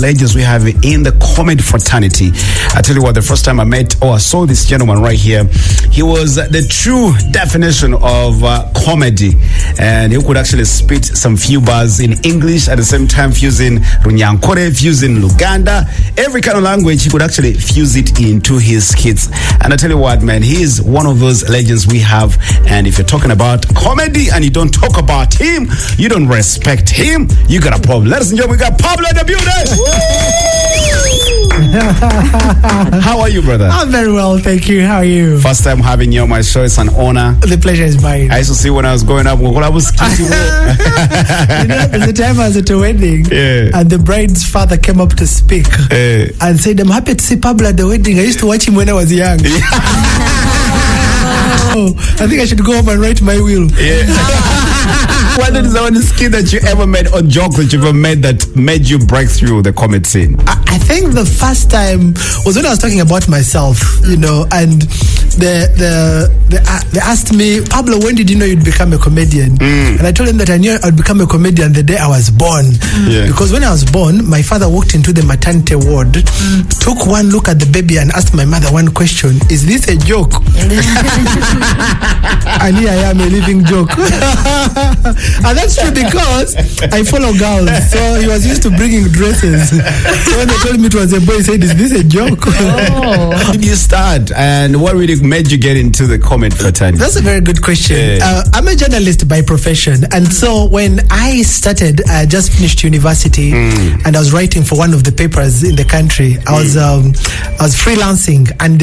legends we have in the comedy fraternity. I tell you what, the first time I met or I saw this gentleman right here, he was the true definition of comedy, and he could actually spit some few bars in English at the same time fusing Runyankore, fusing Uganda, every kind of language. He could actually fuse it into his skits. And I tell you what, man, he is one of those legends we have. And if you're talking about comedy and you don't talk about him, you don't respect him, you got a problem. Ladies and gentlemen, we got Pablo in the building. How are you, brother? I'm very well, thank you. How are you? First time having you on my show. It's an honor. The pleasure is mine. I used to see when I was growing up, when I was there's a time I was at a wedding, and the bride's father came up to speak and said, "I'm happy to see Pablo at the wedding. I used to watch him when I was young." Oh, I think I should go home and write my will. What is the one skit that you ever made or joke that you ever made that made you break through the comedy scene? I think the first time was when I was talking about myself, you know, and they asked me, "Pablo, when did you know you'd become a comedian?" And I told them that I knew I'd become a comedian the day I was born. Because when I was born, my father walked into the maternity ward, took one look at the baby and asked my mother one question: "Is this a joke?" And here I am, a living joke. And that's true because I follow girls, so he was used to bringing dresses. So when they told me it was a boy, he said, "Is this a joke?" How did you start, and what really made you get into the comedy fraternity? That's a very good question. I'm a journalist by profession, and so when I started, I just finished university, and I was writing for one of the papers in the country. I was freelancing, and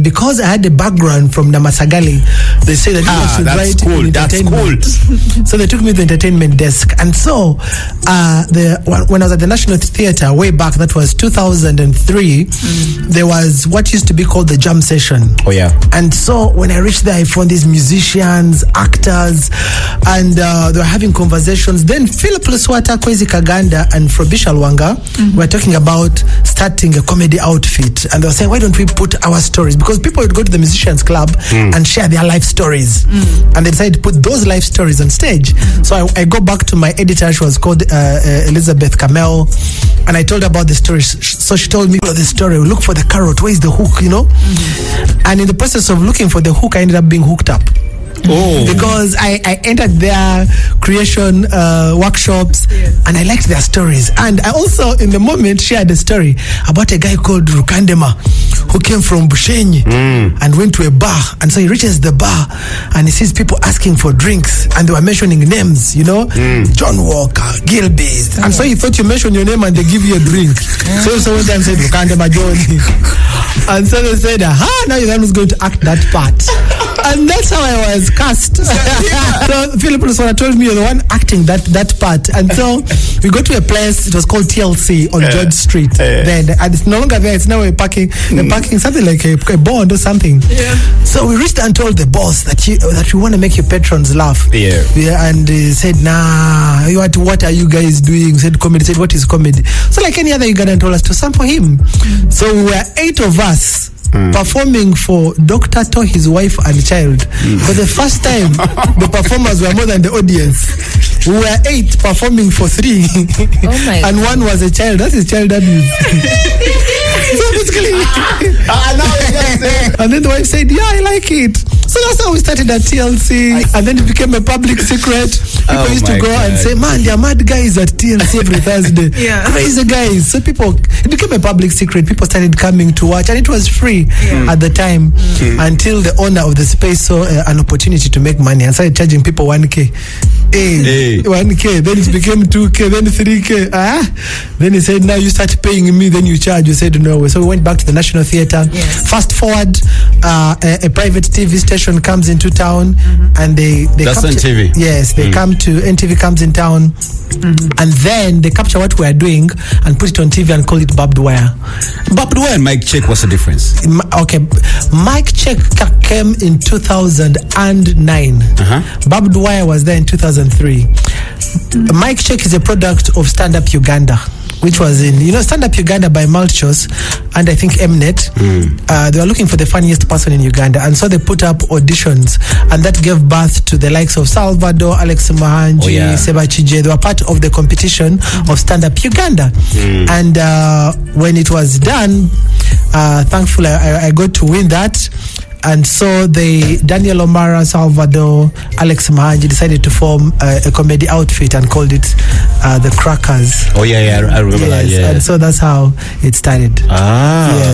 because I had a background from Namasagali, they said that I should write in entertainment. So they took me to the entertainment desk, and so when I was at the National Theatre way back, that was 2003, there was what used to be called the jam session. Oh yeah. And so when I reached there, I found these musicians, actors, and they were having conversations. Then Philip Luswata, Kwezi Kaganda, and Frobisha Lwanga were talking about starting a comedy outfit, and they were saying, "Why don't we put our stories?" Because people would go to the musicians club and share their life stories, and they decided to put those life stories on stage. So I go back to my editor. She was called Elizabeth Kamel, and I told her about the story. So she told me about the story. Look for the carrot. Where is the hook? You know. And in the process of looking for the hook, I ended up being hooked up. Because I entered their creation workshops, and I liked their stories. And I also, in the moment, shared a story about a guy called Rukandema who came from Bushenyi and went to a bar. And so he reaches the bar and he sees people asking for drinks, and they were mentioning names, you know, John Walker, Gilbert. And so he thought you mention your name and they give you a drink. So one time said Rukandema John. And so they said, now you're the one who's going to act that part. And that's how I was cast. So Philip Luswata told me, "You're the one acting that part." And so we go to a place, it was called TLC on George Street. Then, and it's no longer there, it's now a parking something like a bond or something. So we reached and told the boss that we want to make your patrons laugh. And he said, "Nah, what are you guys doing?" He said, "Comedy." He said, "What is comedy?" So like any other Ugandan told us to sample him. So we were 8 of us performing for Dr. To, his wife and child. For the first time, the performers were more than the audience. We were 8 performing for 3. And one was a child. That is child abuse. So basically, and then the wife said, "Yeah, I like it." So that's how we started at TLC, and then it became a public secret. People used to go and say, "Man, there are mad guys at TLC every Thursday." Crazy guys. So it became a public secret. People started coming to watch, and it was free at the time until the owner of the space saw an opportunity to make money and started charging people 1K. 1K, then it became 2K, then 3K. Then he said, "Now you start paying me, then you charge." We said no. So we went back to the National Theatre. Fast forward, a private TV station comes into town, and they that's on TV. Yes, they come to NTV comes in town, and then they capture what we are doing and put it on TV and call it Barbed Wire. Barbed Wire and Mic Check, what's the difference? Okay, Mic Check came in 2009. Barbed Wire was there in 2003. Mic Check is a product of Stand Up Uganda, which was in, Stand Up Uganda by Malchus, and I think Mnet. They were looking for the funniest person in Uganda, and so they put up auditions, and that gave birth to the likes of Salvador, Alex Mahanji, Seba Chije. They were part of the competition of Stand Up Uganda. And when it was done, thankfully I got to win that. And so Daniel O'Mara, Salvador, Alex Mahanji decided to form a comedy outfit and called it the Crackers. I remember that. Yeah. And so that's how it started. Ah. Yeah.